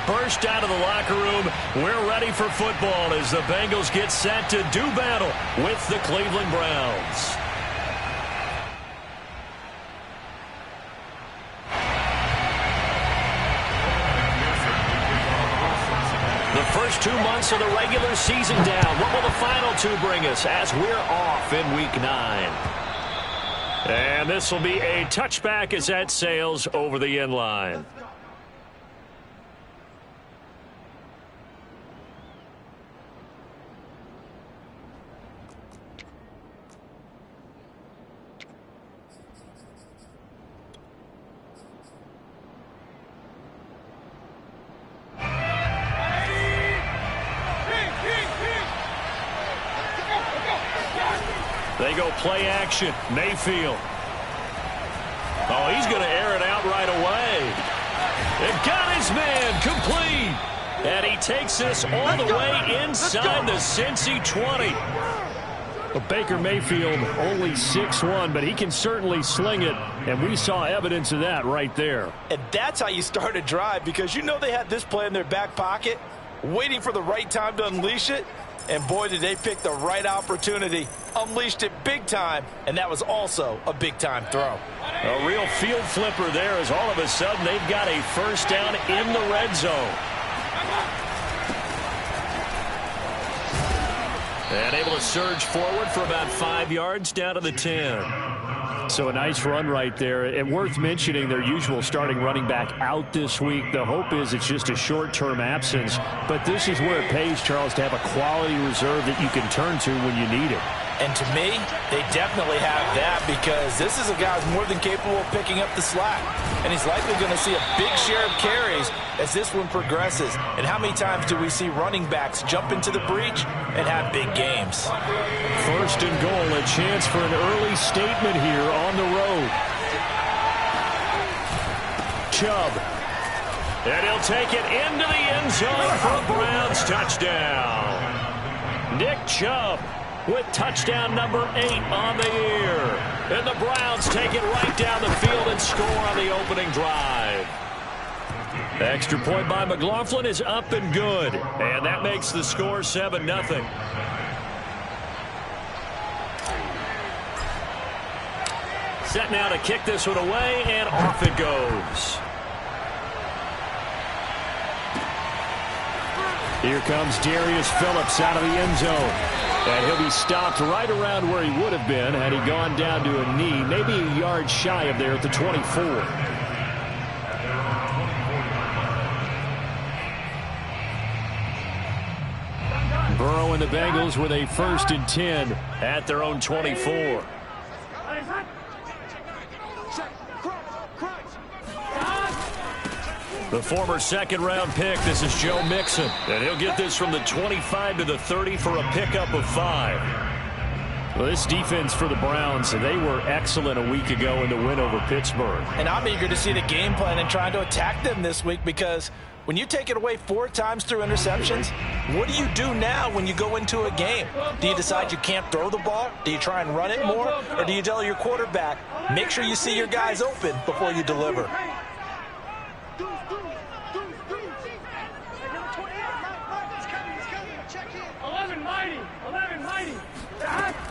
burst out of the locker room. We're ready for football as the Bengals get set to do battle with the Cleveland Browns. The first 2 months of the regular season down. What will the final 2 bring us as we're off in Week 9? And this will be a touchback as that sails over the end line. They go play action. Mayfield. Oh, he's going to air it out right away. It got his man complete. And he takes this all the way inside the Cincy 20. Well, Baker Mayfield only 6'1", but he can certainly sling it. And we saw evidence of that right there. And that's how you start a drive, because you know they had this play in their back pocket, waiting for the right time to unleash it. And boy, did they pick the right opportunity. Unleashed it big time, and that was also a big-time throw. A real field flipper there, as all of a sudden they've got a first down in the red zone. And able to surge forward for about 5 yards down to the 10. So a nice run right there. And worth mentioning, their usual starting running back out this week. The hope is it's just a short-term absence. But this is where it pays, Charles, to have a quality reserve that you can turn to when you need it. And to me, they definitely have that, because this is a guy who's more than capable of picking up the slack. And he's likely going to see a big share of carries as this one progresses. And how many times do we see running backs jump into the breach and have big games? First and goal, a chance for an early statement here on the road. Chubb. And he'll take it into the end zone for a Browns touchdown. Nick Chubb with touchdown number 8 on the year. And the Browns take it right down the field and score on the opening drive. Extra point by McLaughlin is up and good. And that makes the score 7-0. Set now to kick this one away, and off it goes. Here comes Darius Phillips out of the end zone. And he'll be stopped right around where he would have been had he gone down to a knee, maybe a yard shy of there at the 24. Burrow and the Bengals with a 1st and 10 at their own 24. The former second-round pick, this is Joe Mixon. And he'll get this from the 25 to the 30 for a pickup of 5. Well, this defense for the Browns, they were excellent a week ago in the win over Pittsburgh. And I'm eager to see the game plan and trying to attack them this week, because when you take it away 4 times through interceptions, what do you do now when you go into a game? Do you decide you can't throw the ball? Do you try and run it more? Or do you tell your quarterback, make sure you see your guys open before you deliver?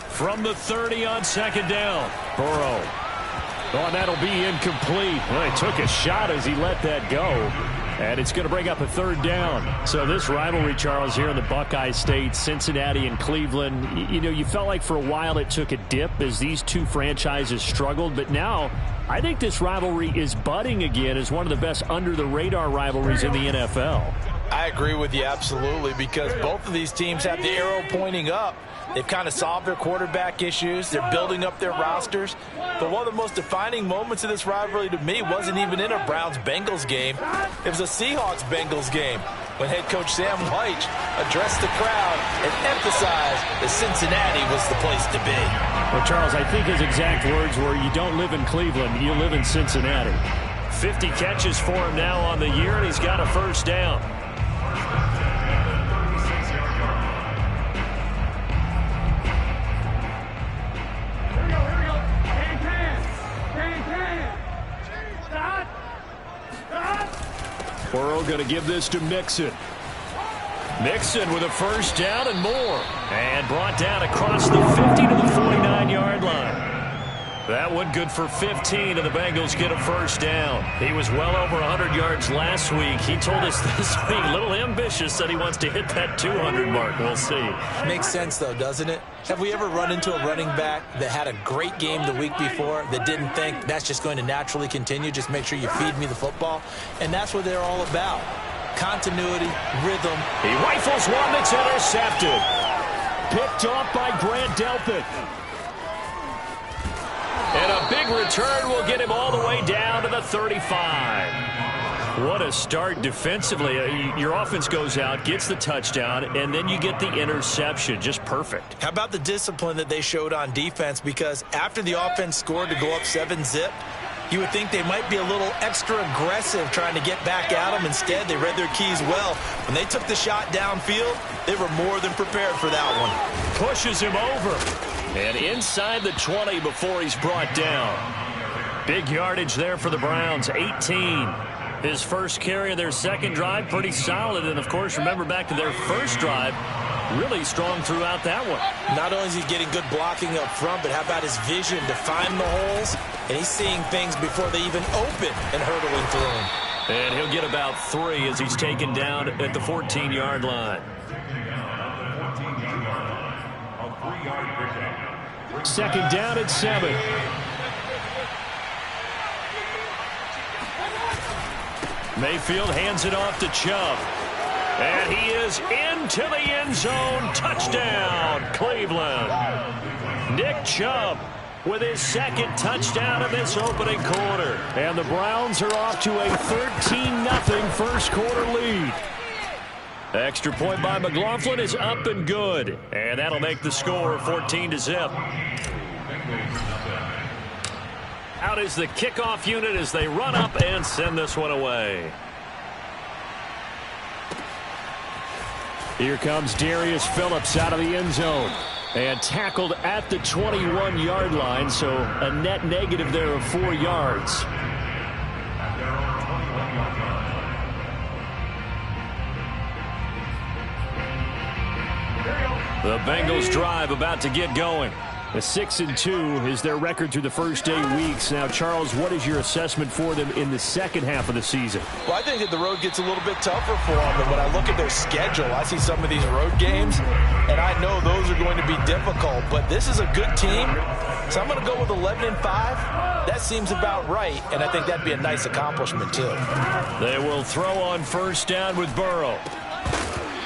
From the 30 on second down, Burrow. Oh, and that'll be incomplete. Well, he took a shot as he let that go. And it's going to bring up a 3rd down. So this rivalry, Charles, here in the Buckeye State, Cincinnati and Cleveland, you know, you felt like for a while it took a dip as these two franchises struggled. But now I think this rivalry is budding again as one of the best under-the-radar rivalries in the NFL. I agree with you absolutely, because both of these teams have the arrow pointing up. They've kind of solved their quarterback issues. They're building up their rosters. But one of the most defining moments of this rivalry to me wasn't even in a Browns-Bengals game. It was a Seahawks-Bengals game when head coach Sam Wyche addressed the crowd and emphasized that Cincinnati was the place to be. Well, Charles, I think his exact words were, you don't live in Cleveland, you live in Cincinnati. 50 catches for him now on the year, and he's got a 1st down. Burrow going to give this to Mixon. Mixon with a first down and more. And brought down across the 50 to the 49-yard line. That one good for 15, and the Bengals get a first down. He was well over 100 yards last week. He told us this week, a little ambitious, said he wants to hit that 200 mark. We'll see. Makes sense, though, doesn't it? Have we ever run into a running back that had a great game the week before that didn't think that's just going to naturally continue? Just make sure you feed me the football. And that's what they're all about. Continuity, rhythm. He rifles one that's intercepted. Picked off by Grant Delpit. And a big return will get him all the way down to the 35. What a start defensively. Your offense goes out, gets the touchdown, and then you get the interception. Just perfect. How about the discipline that they showed on defense? Because after the offense scored to go up 7-zip, you would think they might be a little extra aggressive trying to get back at them. Instead, they read their keys well. When they took the shot downfield, they were more than prepared for that one. Pushes him over. And inside the 20 before he's brought down. Big yardage there for the Browns, 18. His first carry of their second drive, pretty solid. And, of course, remember back to their first drive, really strong throughout that one. Not only is he getting good blocking up front, but how about his vision to find the holes? And he's seeing things before they even open and hurdling through them. And he'll get about 3 as he's taken down at the 14-yard line. Second down at 7. Mayfield hands it off to Chubb. And he is into the end zone. Touchdown, Cleveland. Nick Chubb with his second touchdown of this opening quarter. And the Browns are off to a 13-0 first quarter lead. Extra point by McLaughlin is up and good. And that'll make the score 14-0. Out is the kickoff unit as they run up and send this one away. Here comes Darius Phillips out of the end zone. And tackled at the 21-yard line, so a net negative there of 4 yards. The Bengals drive about to get going. A 6-2 is their record through the first 8 weeks. Now, Charles, what is your assessment for them in the second half of the season? Well, I think that the road gets a little bit tougher for them. And when I look at their schedule, I see some of these road games, and I know those are going to be difficult. But this is a good team, so I'm going to go with 11-5. That seems about right, and I think that'd be a nice accomplishment, too. They will throw on first down with Burrow.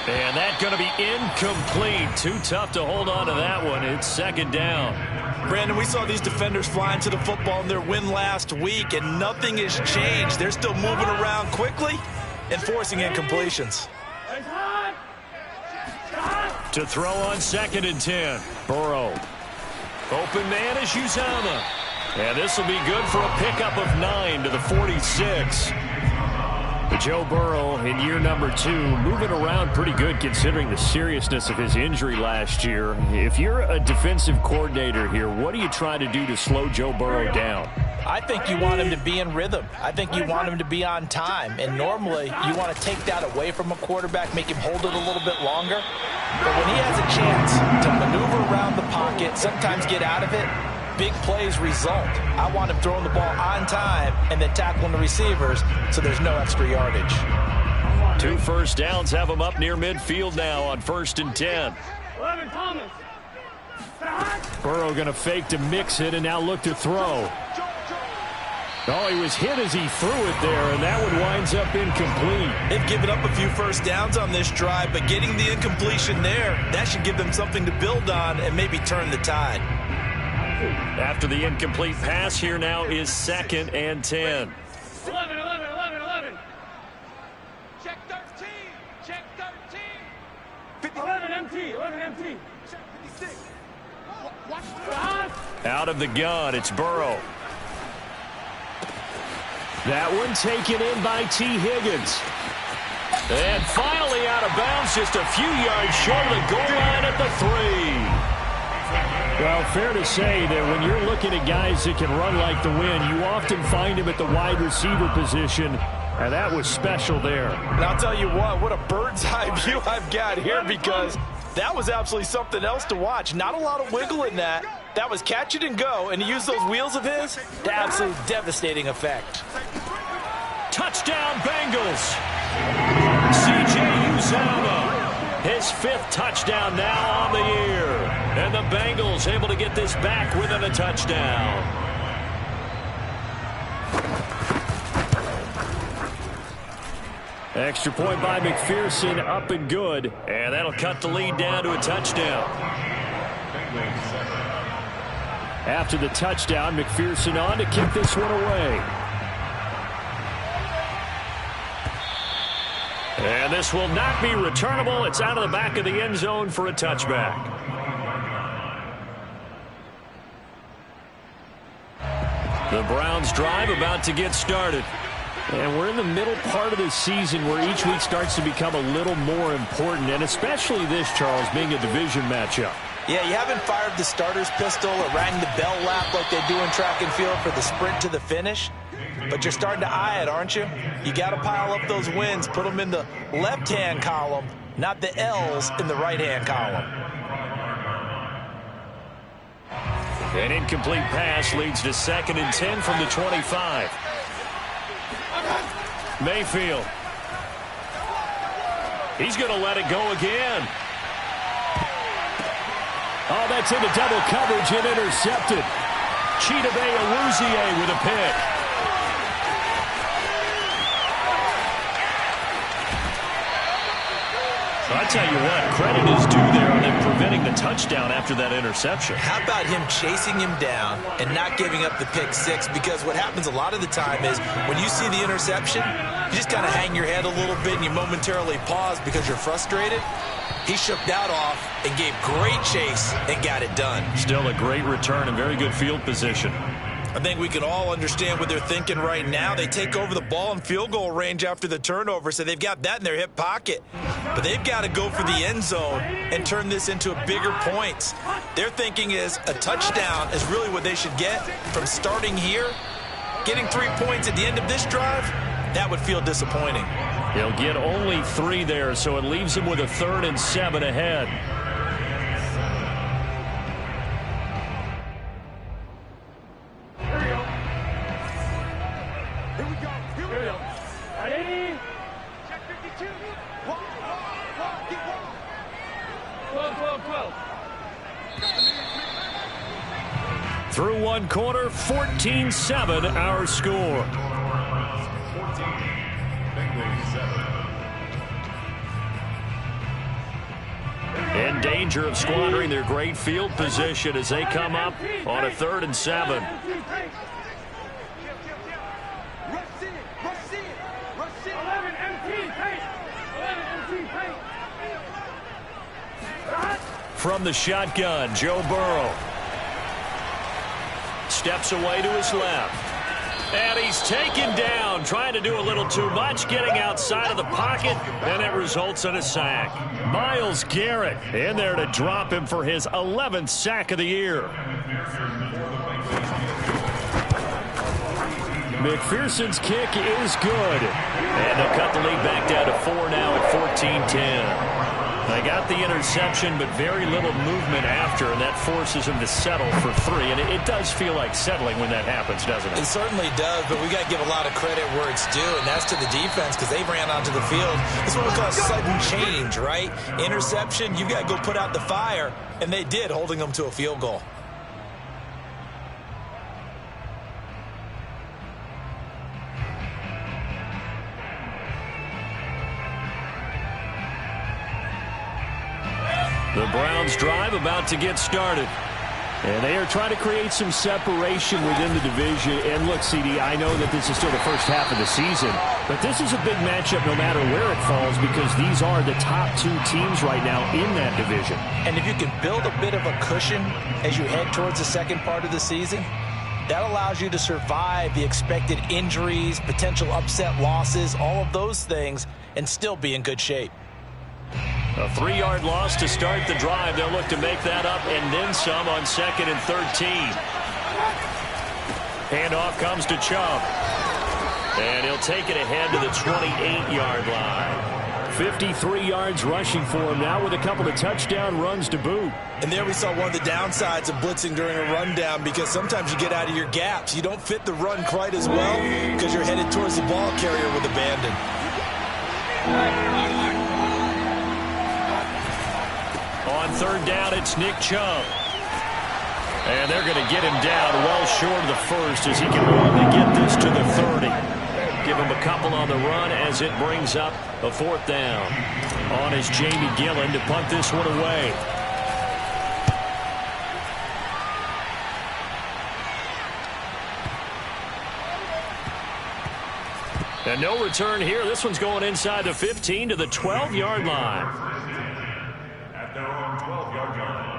And that's going to be incomplete. Too tough to hold on to that one. It's second down. Brandon, we saw these defenders flying to the football in their win last week, and nothing has changed. They're still moving around quickly and forcing incompletions. To throw on 2nd and 10. Burrow. Open man is Uzomah. And this will be good for a pickup of 9 to the 46. Joe Burrow in year number 2, moving around pretty good considering the seriousness of his injury last year. If you're a defensive coordinator here, what do you try to do to slow Joe Burrow down? I think you want him to be in rhythm. I think you want him to be on time. And normally you want to take that away from a quarterback, make him hold it a little bit longer. But when he has a chance to maneuver around the pocket, sometimes get out of it, big plays result. I want him throwing the ball on time and then tackling the receivers so there's no extra yardage. 2 first downs have him up near midfield now on 1st and 10. Burrow going to fake to mix it and now look to throw. Oh, he was hit as he threw it there, and that one winds up incomplete. They've given up a few first downs on this drive, but getting the incompletion there, that should give them something to build on and maybe turn the tide. After the incomplete pass, here now is 2nd and 10. 11. Check 13. Check 13. 11 empty. Check 56. Watch the out of the gun, it's Burrow. That one taken in by T. Higgins. And finally out of bounds, just a few yards short of the goal line at the 3. Well, fair to say that when you're looking at guys that can run like the wind, you often find him at the wide receiver position. And that was special there. And I'll tell you what a bird's eye view I've got here, because that was absolutely something else to watch. Not a lot of wiggle in that. That was catch it and go, and he used those wheels of his to absolute devastating effect. Touchdown, Bengals. C.J. Uzomah, his 5th touchdown now on the year. And the Bengals able to get this back within a touchdown. Extra point by McPherson, up and good. And that'll cut the lead down to a touchdown. After the touchdown, McPherson on to kick this one away. And this will not be returnable. It's out of the back of the end zone for a touchback. The Browns drive about to get started. And we're in the middle part of the season where each week starts to become a little more important, and especially this, Charles, being a division matchup. Yeah, you haven't fired the starter's pistol or rang the bell lap like they do in track and field for the sprint to the finish, but you're starting to eye it, aren't you? You got to pile up those wins, put them in the left-hand column, not the L's in the right-hand column. An incomplete pass leads to 2nd and 10 from the 25. Mayfield. He's going to let it go again. Oh, that's into double coverage and intercepted. Chidobe Awuzie with a pick. I'll tell you what, credit is due there on them preventing the touchdown after that interception. How about him chasing him down and not giving up the pick 6? Because what happens a lot of the time is when you see the interception, you just kind of hang your head a little bit and you momentarily pause because you're frustrated. He shook that off and gave great chase and got it done. Still a great return and very good field position. I think we can all understand what they're thinking right now. They take over the ball in field goal range after the turnover, so they've got that in their hip pocket. But they've got to go for the end zone and turn this into a bigger points. Their thinking is a touchdown is really what they should get from starting here. Getting 3 points at the end of this drive, that would feel disappointing. He'll get only 3 there, so it leaves him with a 3rd and 7 ahead. Through one quarter, 14-7 our score. In danger of squandering their great field position as they come up on a 3rd and 7. From the shotgun, Joe Burrow. Steps away to his left. And he's taken down, trying to do a little too much, getting outside of the pocket, and it results in a sack. Myles Garrett in there to drop him for his 11th sack of the year. McPherson's kick is good. And they'll cut the lead back down to 4 now at 14-10. They got the interception, but very little movement after, and that forces him to settle for 3. And it does feel like settling when that happens, doesn't it? It certainly does, but we got to give a lot of credit where it's due, and that's to the defense because they ran onto the field. This is what we call sudden change, right? Interception, you've got to go put out the fire, and they did, holding them to a field goal. The Browns drive about to get started. And they are trying to create some separation within the division. And look, CD, I know that this is still the first half of the season, but this is a big matchup no matter where it falls because these are the top 2 teams right now in that division. And if you can build a bit of a cushion as you head towards the second part of the season, that allows you to survive the expected injuries, potential upset losses, all of those things, and still be in good shape. A 3-yard loss to start the drive. They'll look to make that up and then some on 2nd and 13. Handoff comes to Chubb. And he'll take it ahead to the 28-yard line. 53 yards rushing for him now with a couple of touchdown runs to boot. And there we saw one of the downsides of blitzing during a rundown, because sometimes you get out of your gaps. You don't fit the run quite as well because you're headed towards the ball carrier with abandon. On third down, it's Nick Chubb. And they're going to get him down well short of the first as he can only get this to the 30. Give him a couple on the run as it brings up a fourth down. On is Jamie Gillen to punt this one away. And no return here. This one's going inside the 15 to the 12-yard line. At their own 12-yard line.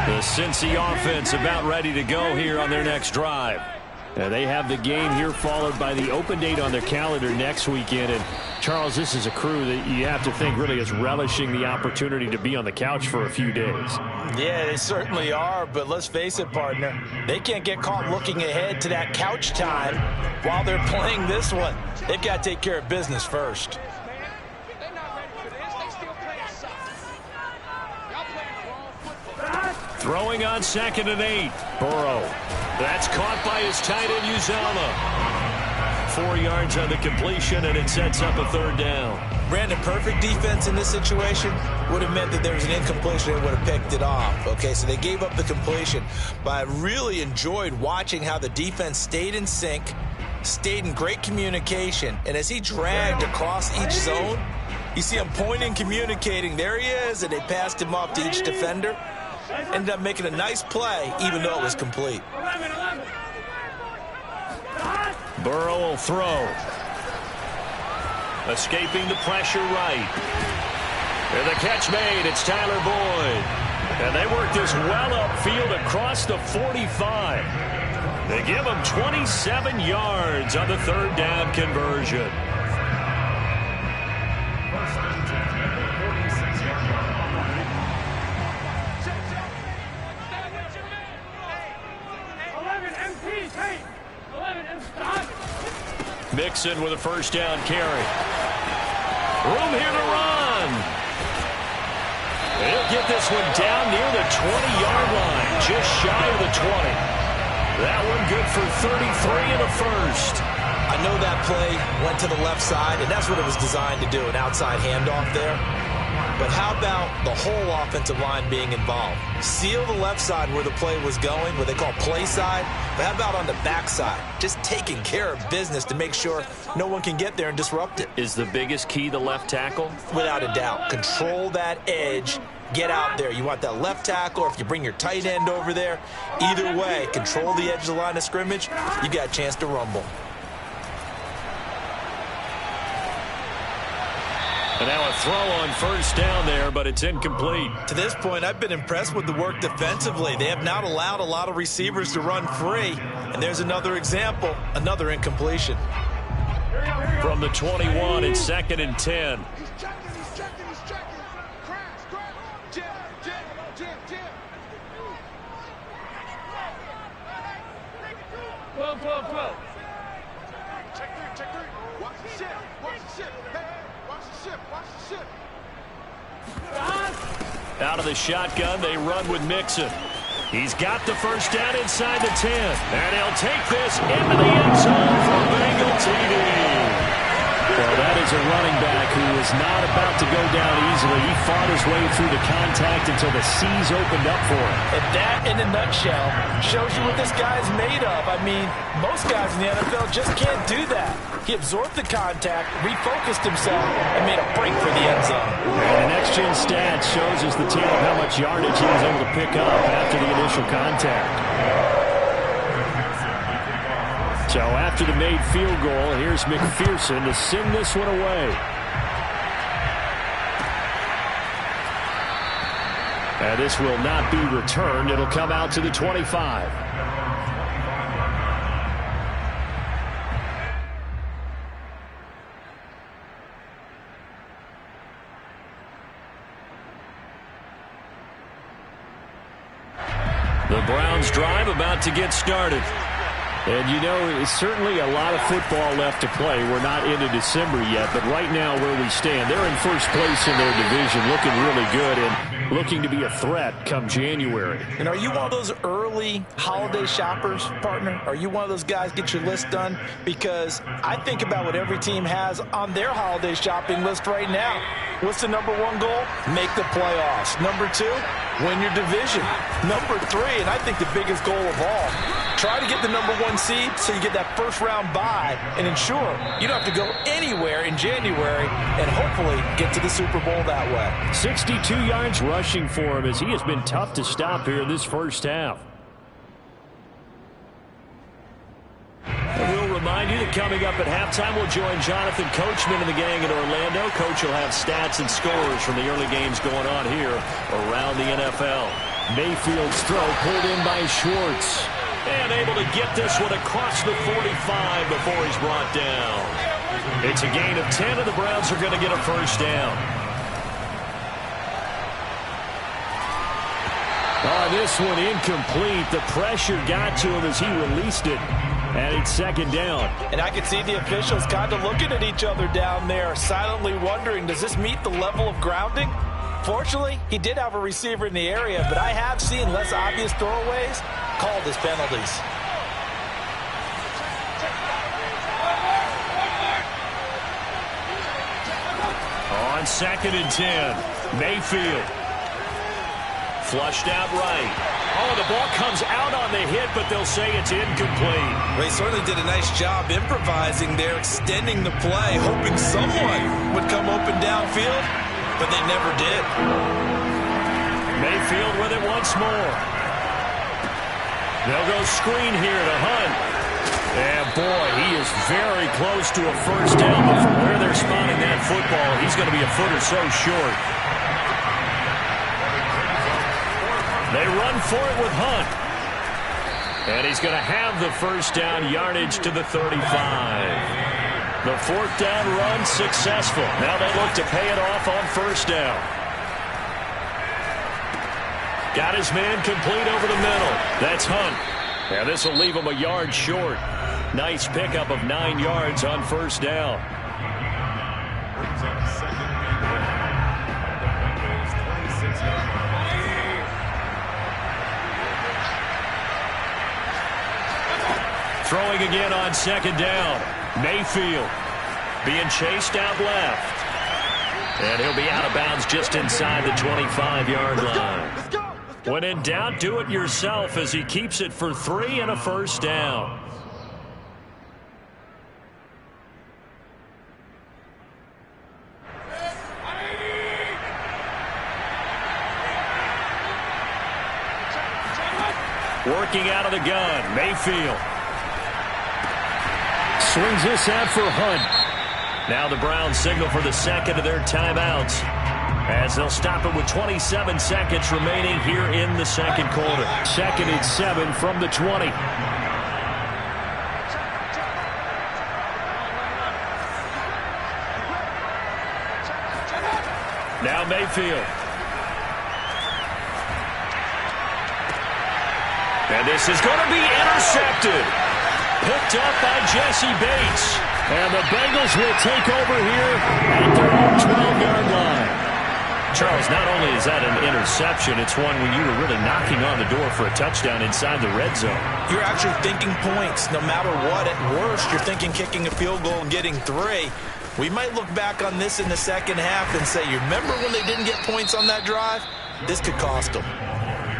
The Cincy offense about ready to go here on their next drive. They have the game here followed by the open date on their calendar next weekend. And Charles, this is a crew that you have to think really is relishing the opportunity to be on the couch for a few days. Yeah, they certainly are, but let's face it, partner. They can't get caught looking ahead to that couch time while they're playing this one. They've got to take care of business first. They're not ready for this. They still playing soccer. Y'all playing wrong football. Throwing on 2nd and 8. Burrow. That's caught by his tight end, Uzomah. 4 yards on the completion, and it sets up a third down. Brandon, perfect defense in this situation would have meant that there was an incompletion and would have picked it off. Okay, so they gave up the completion. But I really enjoyed watching how the defense stayed in sync, stayed in great communication, and as he dragged across each zone, you see him pointing, communicating. There he is, and they passed him off to each defender. Ended up making a nice play, even though it was complete. Burrow will throw. Escaping the pressure right. And the catch made. It's Tyler Boyd. And they work this well upfield across the 45. They give him 27 yards on the third down conversion. Mixon with a first down carry. Room here to run. He'll get this one down near the 20-yard line, just shy of the 20. That one good for 33 in the first. I know that play went to the left side, and that's what it was designed to do, an outside handoff there. But how about the whole offensive line being involved? Seal the left side where the play was going, what they call play side. But how about on the back side? Just taking care of business to make sure no one can get there and disrupt it. Is the biggest key the left tackle? Without a doubt. Control that edge. Get out there. You want that left tackle, or if you bring your tight end over there, either way, control the edge of the line of scrimmage, you got a chance to rumble. And now a throw on first down there, but it's incomplete. To this point, I've been impressed with the work defensively. They have not allowed a lot of receivers to run free. And there's another example, another incompletion. From the 21, it's 2nd and 10. He's checking. Crash. Jim. 12. Check three. Watch the ship. Hey, watch the ship. Out of the shotgun, they run with Mixon. He's got the first down inside the 10. And he'll take this into the end zone for a Bengal TD. Well, that is a running back who is not about to go down easily. He fought his way through the contact until the seas opened up for him. And that, in a nutshell, shows you what this guy is made of. I mean, most guys in the NFL just can't do that. He absorbed the contact, refocused himself, and made a break for the end zone. And the next-gen stats shows us the tale of how much yardage he was able to pick up after the initial contact. So after the made field goal, here's McPherson to send this one away. And this will not be returned. It'll come out to the 25. The Browns drive about to get started. And, you know, it's certainly a lot of football left to play. We're not into December yet, but right now where we stand, they're in first place in their division, looking really good and looking to be a threat come January. And are you one of those early holiday shoppers, partner? Are you one of those guys get your list done? Because I think about what every team has on their holiday shopping list right now. What's the number one goal? Make the playoffs. Number two, win your division. Number three, and I think the biggest goal of all, try to get the number one seed so you get that first round bye and ensure you don't have to go anywhere in January and hopefully get to the Super Bowl that way. 62 yards rushing for him as he has been tough to stop here in this first half. And we'll remind you that coming up at halftime, we'll join Jonathan Coachman and the gang in Orlando. Coach will have stats and scores from the early games going on here around the NFL. Mayfield's throw pulled in by Schwartz. And able to get this one across the 45 before he's brought down. It's a gain of 10, and the Browns are going to get a first down. Oh, this one incomplete. The pressure got to him as he released it. And it's second down. And I could see the officials kind of looking at each other down there, silently wondering, does this meet the level of grounding? Fortunately, he did have a receiver in the area, but I have seen less obvious throwaways called as penalties. On 2nd and 10, Mayfield. Flushed out right. Oh, the ball comes out on the hit, but they'll say it's incomplete. They certainly did a nice job improvising there, extending the play, hoping someone would come open downfield, but they never did. Mayfield with it once more. They'll go screen here to Hunt. And, boy, he is very close to a first down, but from where they're spotting that football, he's going to be a foot or so short. They run for it with Hunt. And he's going to have the first down yardage to the 35. The fourth down run successful. Now they look to pay it off on first down. Got his man complete over the middle. That's Hunt. And this will leave him a yard short. Nice pickup of 9 yards on first down. Throwing again on second down. Mayfield being chased out left. And he'll be out of bounds just inside the 25-yard line. When in doubt, do it yourself as he keeps it for 3 and a first down. Working out of the gun, Mayfield. Swings this out for Hunt. Now the Browns signal for the second of their timeouts as they'll stop it with 27 seconds remaining here in the second quarter. 2nd and 7 from the 20. Now Mayfield. And this is going to be intercepted. Picked up by Jesse Bates. And the Bengals will take over here at their own 12-yard line. Charles, not only is that an interception, it's one when you were really knocking on the door for a touchdown inside the red zone. You're actually thinking points. No matter what, at worst, you're thinking kicking a field goal and getting 3. We might look back on this in the second half and say, you remember when they didn't get points on that drive? This could cost them.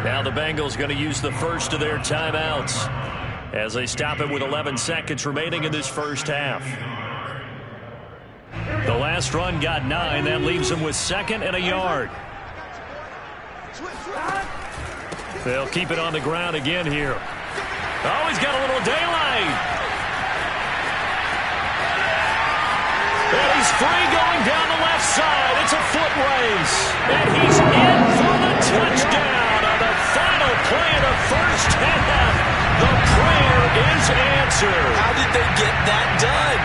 Now the Bengals going to use the first of their timeouts as they stop it with 11 seconds remaining in this first half. The last run got 9. That leaves them with 2nd and a yard. They'll keep it on the ground again here. Oh, he's got a little daylight. And he's free going down the left side. It's a foot race. And he's in for the touchdown on the final play of the first half. The prayer is answered. How did they get that done?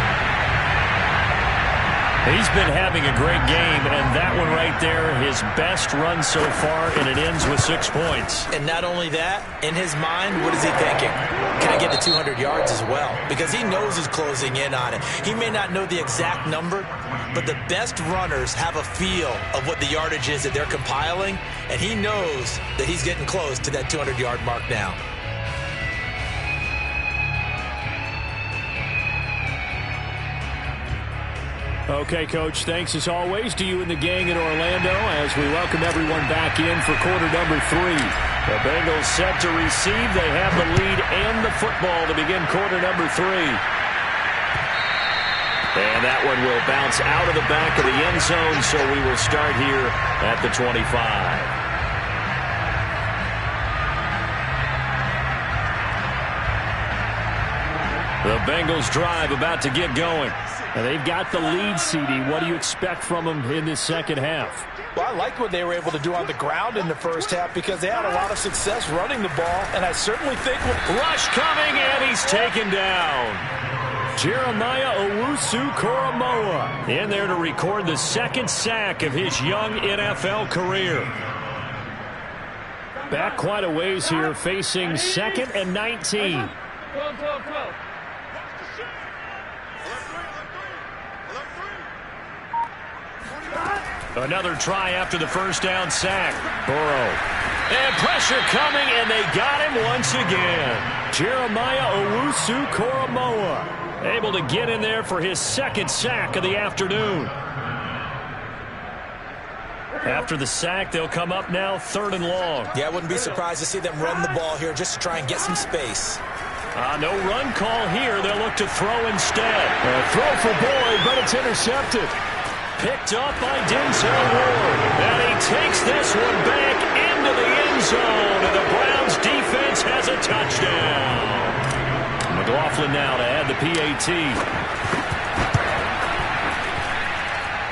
He's been having a great game, and that one right there, his best run so far, and it ends with 6 points. And not only that, in his mind, what is he thinking? Can I get to 200 yards as well? Because he knows he's closing in on it. He may not know the exact number, but the best runners have a feel of what the yardage is that they're compiling, and he knows that he's getting close to that 200-yard mark now. Okay, Coach, thanks as always to you and the gang in Orlando as we welcome everyone back in for quarter number 3. The Bengals set to receive. They have the lead and the football to begin quarter number 3. And that one will bounce out of the back of the end zone, so we will start here at the 25. The Bengals drive about to get going. And they've got the lead, CD. What do you expect from them in this second half? Well, I like what they were able to do on the ground in the first half because they had a lot of success running the ball, and I certainly think rush coming, and he's taken down. Jeremiah Owusu-Koramoah in there to record the second sack of his young NFL career. Back quite a ways here, facing 2nd and 19. Another try after the first down sack. Burrow. And pressure coming, and they got him once again. Jeremiah Owusu-Koramoah able to get in there for his second sack of the afternoon. After the sack, they'll come up now 3rd and long. Yeah, I wouldn't be surprised to see them run the ball here just to try and get some space. No run call here. They'll look to throw instead. Throw for Boyd, but it's intercepted. Picked up by Denzel Ward. And he takes this one back into the end zone. And the Browns defense has a touchdown. McLaughlin now to add the PAT.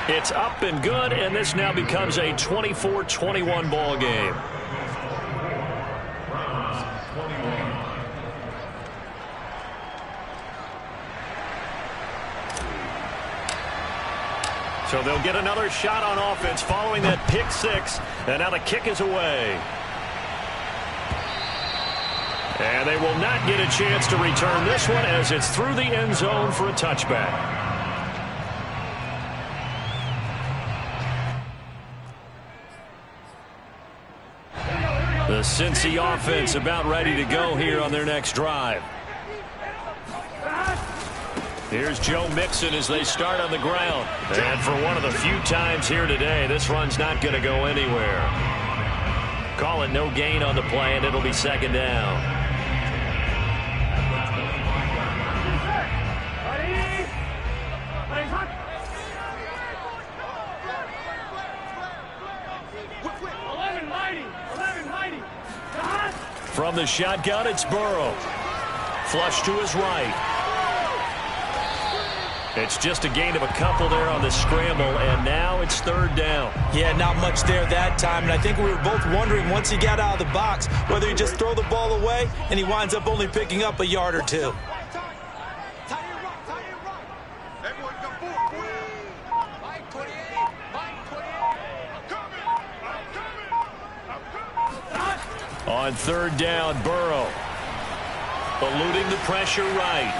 It's up and good, and this now becomes a 24-21 ball game. So they'll get another shot on offense following that pick 6. And now the kick is away. And they will not get a chance to return this one as it's through the end zone for a touchback. The Cincy offense about ready to go here on their next drive. Here's Joe Mixon as they start on the ground. And for one of the few times here today, this run's not going to go anywhere. Call it no gain on the play, and it'll be 2nd down. From the shotgun, it's Burrow. Flush to his right. It's just a gain of a couple there on the scramble, and now it's 3rd down. Yeah, not much there that time, and I think we were both wondering once he got out of the box whether he just throw the ball away, and he winds up only picking up a yard or 2. On 3rd down, Burrow. Eluding the pressure right.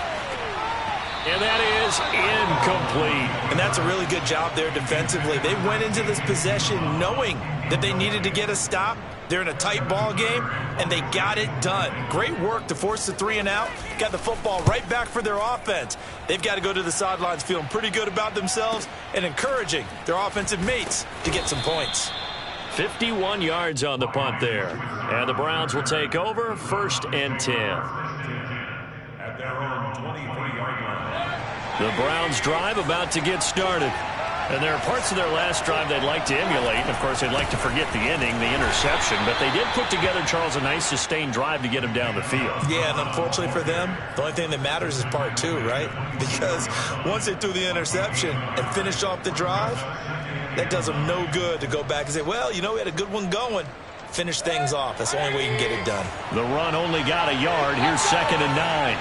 And that is incomplete. And that's a really good job there defensively. They went into this possession knowing that they needed to get a stop. They're in a tight ball game, and they got it done. Great work to force the 3 and out. Got the football right back for their offense. They've got to go to the sidelines feeling pretty good about themselves and encouraging their offensive mates to get some points. 51 yards on the punt there. And the Browns will take over 1st and 10. At their own 23-yard line. The Browns drive about to get started. And there are parts of their last drive they'd like to emulate. And, of course, they'd like to forget the inning, the interception. But they did put together, Charles, a nice sustained drive to get him down the field. Yeah, and unfortunately for them, the only thing that matters is part 2, right? Because once they threw the interception and finished off the drive, that does them no good to go back and say, well, you know, we had a good one going. Finish things off. That's the only way you can get it done. The run only got a yard. Here's 2nd and 9.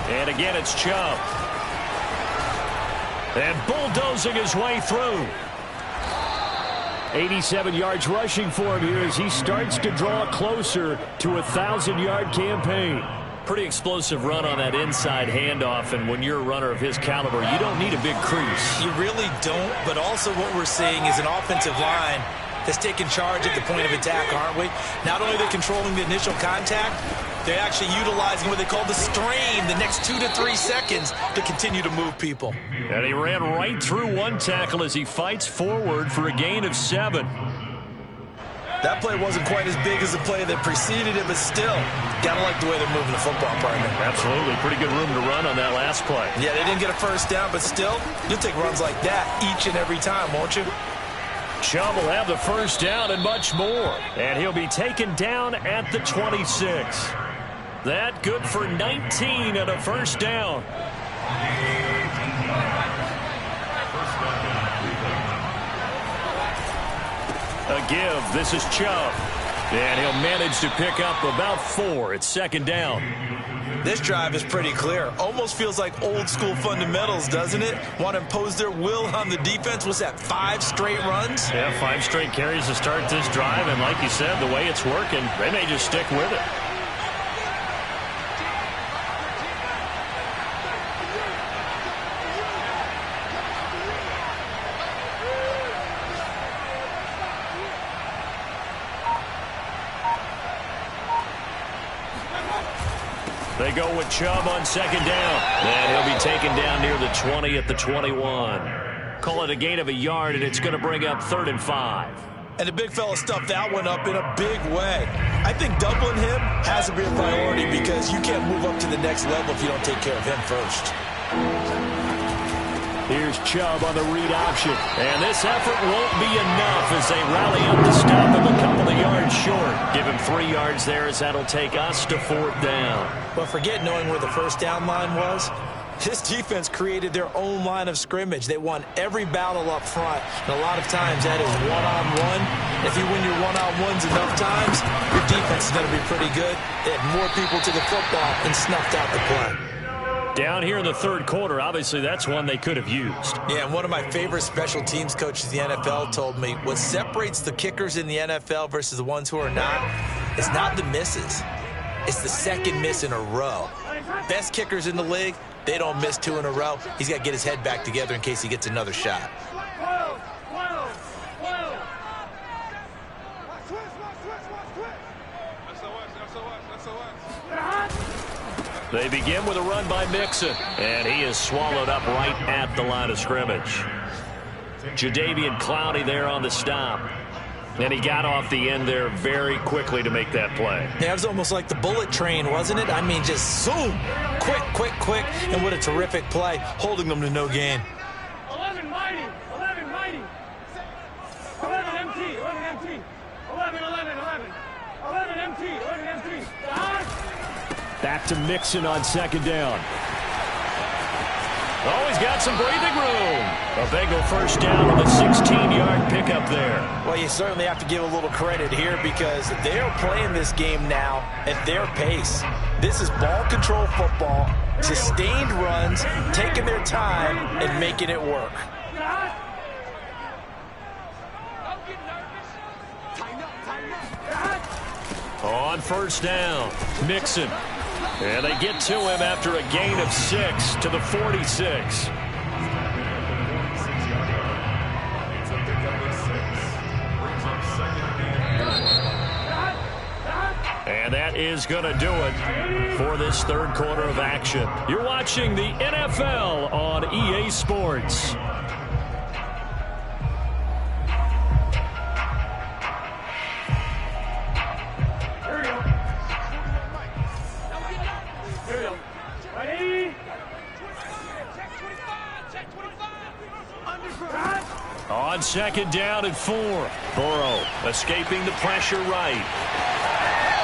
And again, it's Chubb. And bulldozing his way through. 87 yards rushing for him here as he starts to draw closer to a 1,000-yard campaign. Pretty explosive run on that inside handoff, and when you're a runner of his caliber, you don't need a big crease. You really don't, but also what we're seeing is an offensive line that's taking charge at the point of attack, aren't we? Not only are they controlling the initial contact, they're actually utilizing what they call the strain, the next 2 to 3 seconds, to continue to move people. And he ran right through one tackle as he fights forward for a gain of 7. That play wasn't quite as big as the play that preceded it, but still, gotta like the way they're moving the football, partner. Absolutely. Pretty good room to run on that last play. Yeah, they didn't get a first down, but still, you'll take runs like that each and every time, won't you? Chubb will have the first down and much more. And he'll be taken down at the 26. That good for 19 and a first down. A give. This is Chubb. And he'll manage to pick up about 4. It's second down. This drive is pretty clear. Almost feels like old school fundamentals, doesn't it? Want to impose their will on the defense. What's that, 5 straight runs? Yeah, 5 straight carries to start this drive. And like you said, the way it's working, they may just stick with it. They go with Chubb on second down. And he'll be taken down near the 20 at the 21. Call it a gain of a yard, and it's going to bring up 3rd and 5. And the big fella stuffed that one up in a big way. I think doubling him has to be a priority because you can't move up to the next level if you don't take care of him first. Here's Chubb on the read option. And this effort won't be enough as they rally up to stop him a couple of yards short. Give him 3 yards there as that'll take us to 4th down. But forget knowing where the first down line was. This defense created their own line of scrimmage. They won every battle up front. And a lot of times that is one-on-one. If you win your one-on-ones enough times, your defense is going to be pretty good. They had more people to the football and snuffed out the play. Down here in the 3rd quarter, obviously that's one they could have used. Yeah, and one of my favorite special teams coaches in the NFL told me what separates the kickers in the NFL versus the ones who are not is not the misses. It's the second miss in a row. Best kickers in the league, they don't miss 2 in a row. He's got to get his head back together in case he gets another shot. They begin with a run by Mixon, and he is swallowed up right at the line of scrimmage. Jadeveon Clowney there on the stop. And he got off the end there very quickly to make that play. Yeah, it was almost like the bullet train, wasn't it? I mean, just zoom, quick, quick, quick, and what a terrific play, holding them to no gain. 11 mighty, 11 mighty, 11 MT, 11 MT, 11, 11, 11, 11 MT, 11 MT. Back to Mixon on second down. Oh, he's got some breathing room. A Bengal first down with a 16-yard pickup there. Well, you certainly have to give a little credit here because they're playing this game now at their pace. This is ball control football, sustained runs, taking their time and making it work. On first down, Mixon. And they get to him after a gain of 6 to the 46. And that is going to do it for this 3rd quarter of action. You're watching the NFL on EA Sports. On second down and 4. Burrow escaping the pressure right.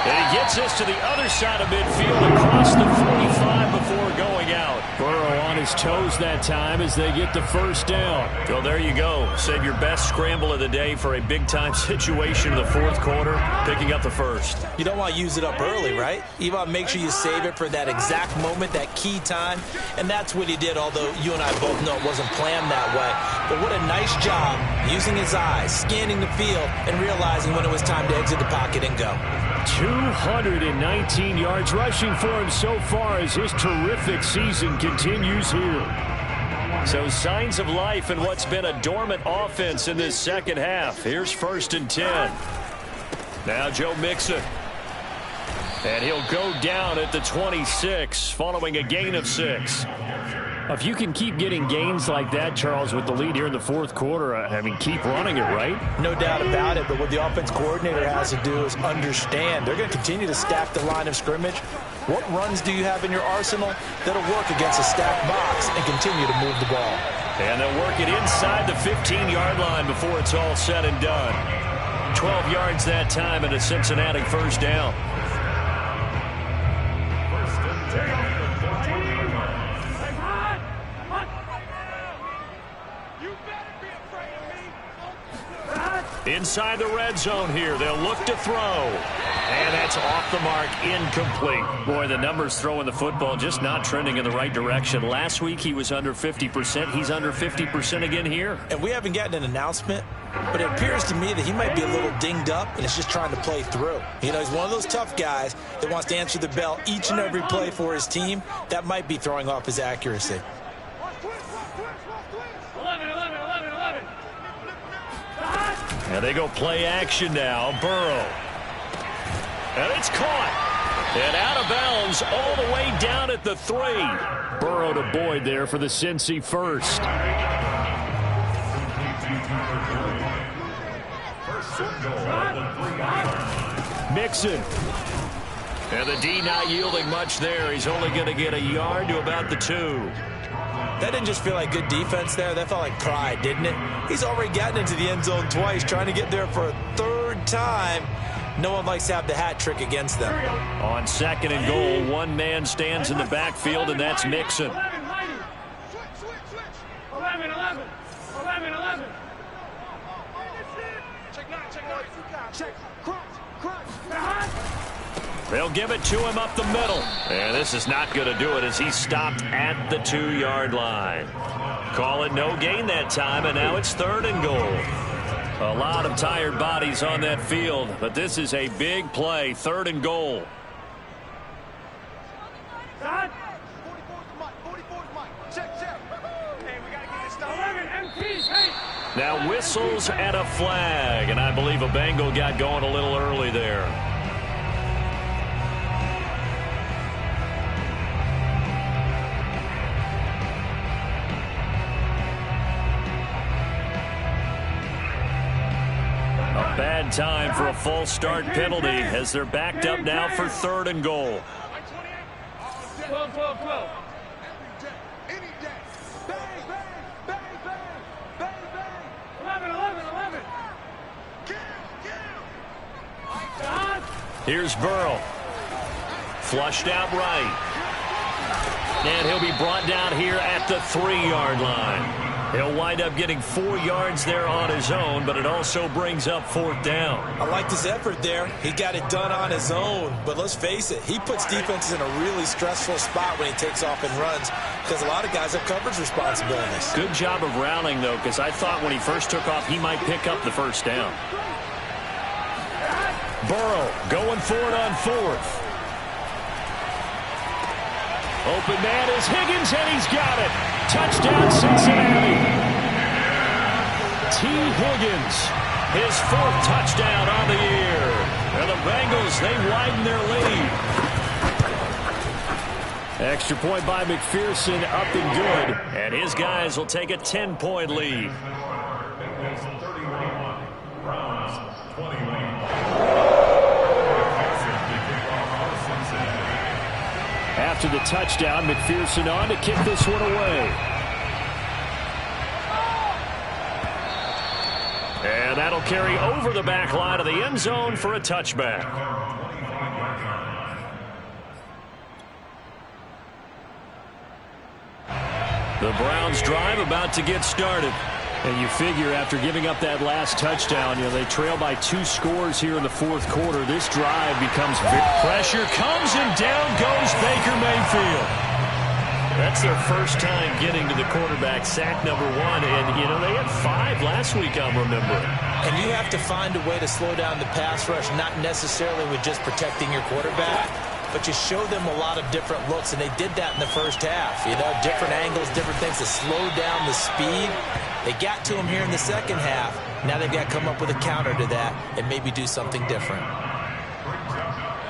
And he gets this to the other side of midfield across the 45 before going out. Burrow on his toes that time as they get the first down. So there you go. Save your best scramble of the day for a big-time situation in the fourth quarter, picking up the first. You don't want to use it up early, right? You want to make sure you save it for that exact moment, that key time. And that's what he did, although you and I both know it wasn't planned that way. But what a nice job using his eyes, scanning the field, and realizing when it was time to exit the pocket and go. 219 yards rushing for him so far as his terrific season continues here. So signs of life in what's been a dormant offense in this second half. Here's 1st and 10. Now Joe Mixon. And he'll go down at the 26 following a gain of 6. If you can keep getting gains like that, Charles, with the lead here in the fourth quarter, I mean, keep running it, right? No doubt about it, but what the offense coordinator has to do is understand. They're going to continue to stack the line of scrimmage. What runs do you have in your arsenal that'll work against a stacked box and continue to move the ball? And they'll work it inside the 15-yard line before it's all said and done. 12 yards that time and a Cincinnati first down. Inside the red zone here. They'll look to throw. And that's off the mark, incomplete. Boy, the numbers throwing the football just not trending in the right direction. Last week he was under 50%. He's under 50% again here. And we haven't gotten an announcement, but it appears to me that he might be a little dinged up and is just trying to play through. You know, he's one of those tough guys that wants to answer the bell each and every play for his team. That might be throwing off his accuracy. 11. And they go play action now. Burrow. And it's caught. And out of bounds all the way down at the 3. Burrow to Boyd there for the Cincy first. Mixon. And the D not yielding much there. He's only going to get a yard to about the 2. That didn't just feel like good defense there. That felt like pride, didn't it? He's already gotten into the end zone twice, trying to get there for a 3rd time. No one likes to have the hat trick against them. On 2nd and goal, one man stands in the backfield, and that's Mixon. 11. 11. Check. Crunch. They'll give it to him up the middle. And this is not going to do it as he stopped at the 2-yard line. Call it no gain that time, and now it's 3rd and goal. A lot of tired bodies on that field, but this is a big play. 3rd and goal. Now whistles and a flag, and I believe a Bengal got going a little early there. A bad time for a false start penalty as they're backed up now for 3rd and goal. 12. Here's Burrow. Flushed out right. And he'll be brought down here at the 3-yard line. He'll wind up getting 4 yards there on his own, but it also brings up 4th down. I liked his effort there. He got it done on his own. But let's face it, he puts defenses in a really stressful spot when he takes off and runs because a lot of guys have coverage responsibilities. Good job of rounding, though, because I thought when he first took off, he might pick up the 1st down. Burrow going for it on 4th. Open man is Higgins, and he's got it. Touchdown, Cincinnati. T. Higgins, his 4th touchdown on the year. And the Bengals, they widen their lead. Extra point by McPherson, up and good. And his guys will take a 10-point lead. After the touchdown, McPherson on to kick this one away. And that'll carry over the back line of the end zone for a touchback. The Browns drive about to get started. And you figure after giving up that last touchdown, they trail by 2 scores here in the fourth quarter. This drive becomes pressure comes and down goes Baker Mayfield. That's their first time getting to the quarterback, sack number 1. And, they had 5 last week, I'm remembering. And you have to find a way to slow down the pass rush, not necessarily with just protecting your quarterback, but you show them a lot of different looks, and they did that in the first half. Different angles, different things to slow down the speed. They got to him here in the second half. Now they've got to come up with a counter to that and maybe do something different.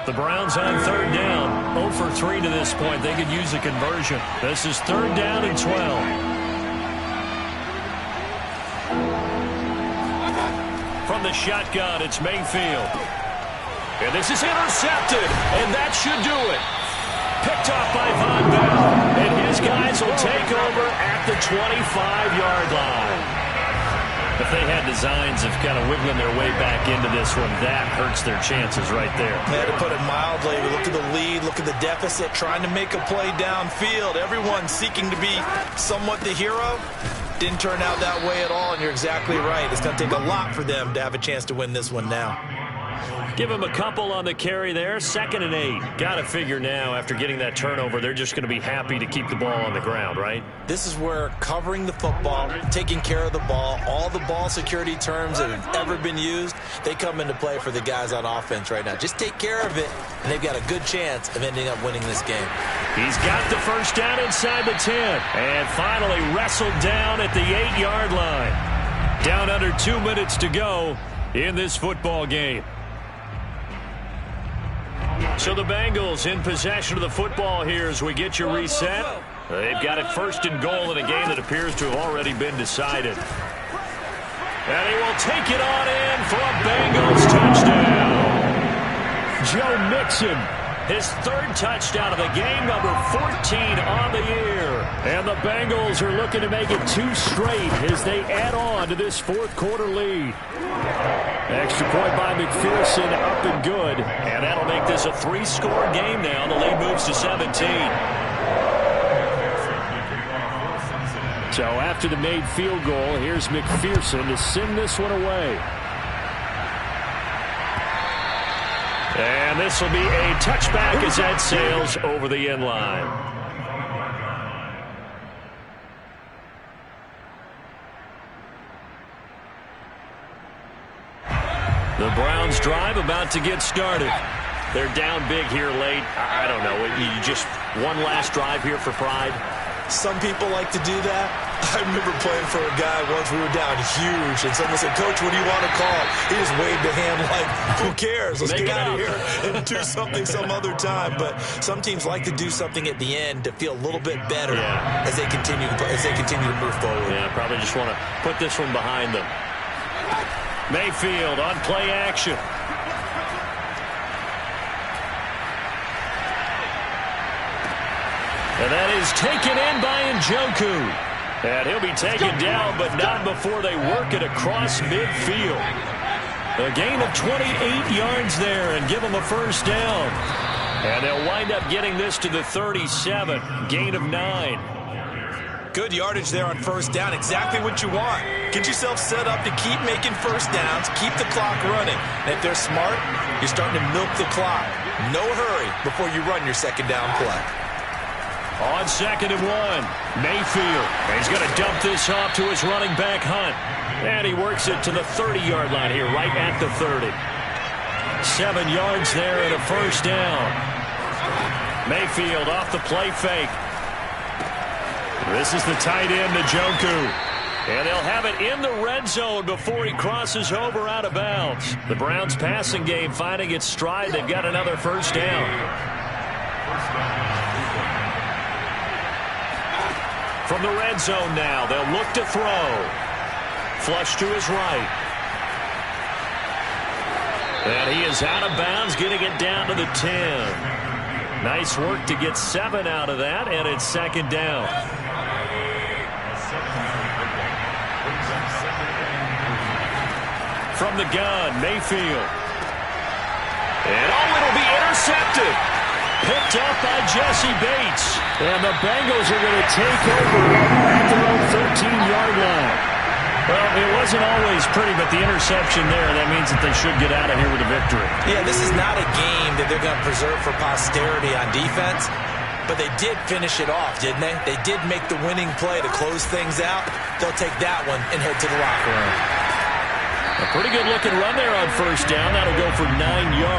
The Browns on third down. 0 for 3 to this point. They could use a conversion. This is third down and 12. From the shotgun, it's Mayfield. And this is intercepted, and that should do it. Picked off by Von Bell, and his guys will take over at the 25-yard line. If they had designs of kind of wiggling their way back into this one, that hurts their chances right there. To put it mildly, look at the lead, look at the deficit, trying to make a play downfield. Everyone seeking to be somewhat the hero. Didn't turn out that way at all, and you're exactly right. It's going to take a lot for them to have a chance to win this one now. Give them a couple on the carry there. 2nd and 8. Got to figure now, after getting that turnover, they're just going to be happy to keep the ball on the ground, right? This is where covering the football, taking care of the ball, all the ball security terms that have ever been used, they come into play for the guys on offense right now. Just take care of it, and they've got a good chance of ending up winning this game. He's got the first down inside the 10, and finally wrestled down at the 8-yard line. Down under 2 minutes to go in this football game. So the Bengals in possession of the football here as we get you reset. They've got it 1st and goal in a game that appears to have already been decided. And he will take it on in for a Bengals touchdown. Joe Mixon, his 3rd touchdown of the game, number 14 on the year. And the Bengals are looking to make it 2 straight as they add on to this fourth quarter lead. Extra point by McPherson, up and good. And that'll make this a 3-score game now. The lead moves to 17. So after the made field goal, here's McPherson to send this one away. And this will be a touchback as that sails over the end line. The Browns drive about to get started. They're down big here late. I don't know. You just one last drive here for pride. Some people like to do that. I remember playing for a guy once. We were down huge, and someone said, "Coach, what do you want to call?" He just waved a hand like, "Who cares? Let's get out of here and do something some other time." But some teams like to do something at the end to feel a little bit better as they continue to move forward. Yeah, probably just want to put this one behind them. Mayfield on play action. And that is taken in by Njoku. And he'll be taken down, but not before they work it across midfield. A gain of 28 yards there and give them a first down. And they'll wind up getting this to the 37. Gain of 9. Good yardage there on first down. Exactly what you want. Get yourself set up to keep making first downs, keep the clock running. And if they're smart, you're starting to milk the clock. No hurry before you run your second down play. On 2nd and 1, Mayfield. And he's going to dump this off to his running back, Hunt. And he works it to the 30-yard line here, right at the 30. 7 yards there and a first down. Mayfield off the play fake. This is the tight end, Njoku. And they'll have it in the red zone before he crosses over out of bounds. The Browns passing game finding its stride. They've got another first down. From the red zone now, they'll look to throw. Flush to his right. And he is out of bounds, getting it down to the 10. Nice work to get 7 out of that, and it's second down. From the gun, Mayfield. And it'll be intercepted. picked off by Jesse Bates. And the Bengals are going to take over at their own 13-yard line. Well, it wasn't always pretty, but the interception there, that means that they should get out of here with a victory. Yeah, this is not a game that they're going to preserve for posterity on defense, but they did finish it off, didn't they? They did make the winning play to close things out. They'll take that one and head to the locker room. A pretty good-looking run there on first down. That'll go for 9 yards.